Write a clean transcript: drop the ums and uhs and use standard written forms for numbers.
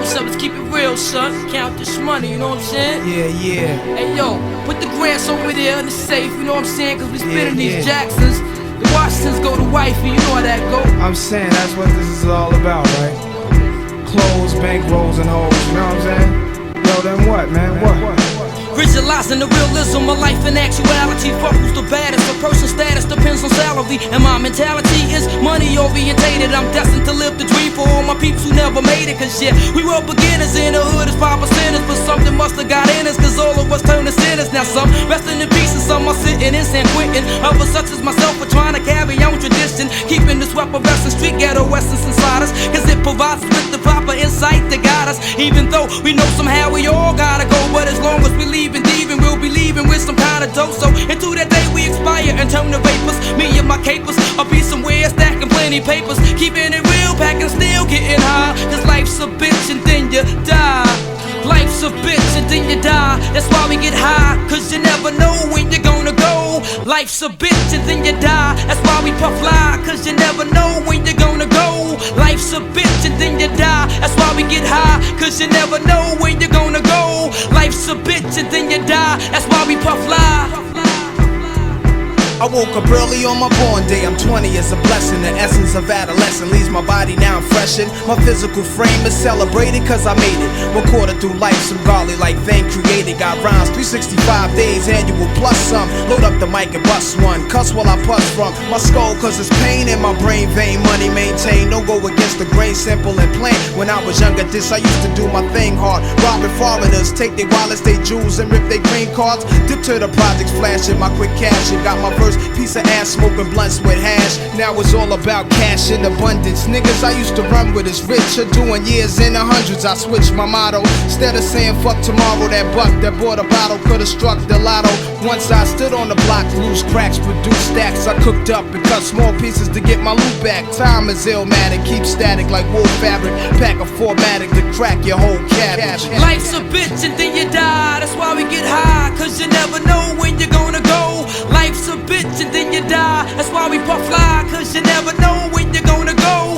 what's up? Let's keep it real, son. Count this money, you know what I'm saying? Yeah. Hey, yo, put the grants over there in the safe, you know what I'm saying? Cause we spinning these Jacksons. The Washingtons go to wifey, you know how that go. I'm saying that's what this is all about, right? Clothes, bankrolls, and hoes, you know what I'm saying? Yo, then what, man? What? Visualizing the realism of life in actuality. Fuck who's the baddest. A person's status depends on salary, and my mentality is money orientated. I'm destined to live the dream for all my peeps who never made it. Cause yeah, we were beginners in the hood as 5%, but something must have got in us. Cause all of us turned to sinners. Now some resting in peace and some are sitting in San Quentin. Others such as myself are trying to carry on tradition, keeping this weapon wrestling street ghetto essence inside us. Cause it provides us with the proper insight to guide us. Even though we know somehow we all gotta go, but as long as we leave and leaving, we'll be leaving with some kind of dope. So into that day we expire and turn to vapors. Me and my capers, I'll be somewhere stacking plenty papers, keeping it real, packing still getting high. Cause life's a bitch and then you die. Life's a bitch and then you die. That's why we get high, cause you never know when you're gonna go. Life's a bitch and then you die. That's why we puff fly, cause you never know when you're gonna go. Life's a bitch and then you die. That's why we get high, cause you never know when you're gonna go. Life's a bitch and then you die. That's why we puff fly. I woke up early on my born day. I'm 20, it's a blessing. The essence of adolescence leaves my body now freshened. My physical frame is celebrated cause I made it. One quarter through life, some godly like thing created. Got rhymes, 365 days annual plus some. Load up the mic and bust one. Cuss while I puss from my skull cause it's pain in my brain vein. Money maintained, don't go against the grain, simple and plain. When I was younger, this I used to do my thing hard. Robbing foreigners, take their wallets, their jewels, and rip their green cards. Dip to the projects, flashing my quick cash and got my first piece of ass smoking blunts with hash. Now it's all about cash in abundance. Niggas I used to run with is rich are doing years in the hundreds. I switched my motto. Instead of saying fuck tomorrow, that buck that bought a bottle could've struck the lotto. Once I stood on the block, loose cracks, produced stacks. I cooked up and cut small pieces to get my loot back. Time is illmatic, keep static like wool fabric. Pack a 4matic to crack your whole cabbage. Life's a bitch and then you die. That's why we get high, cause you never know when you're gonna go. Life's a bitch and then you die. That's why we puff fly, cause you never know when you're gonna go.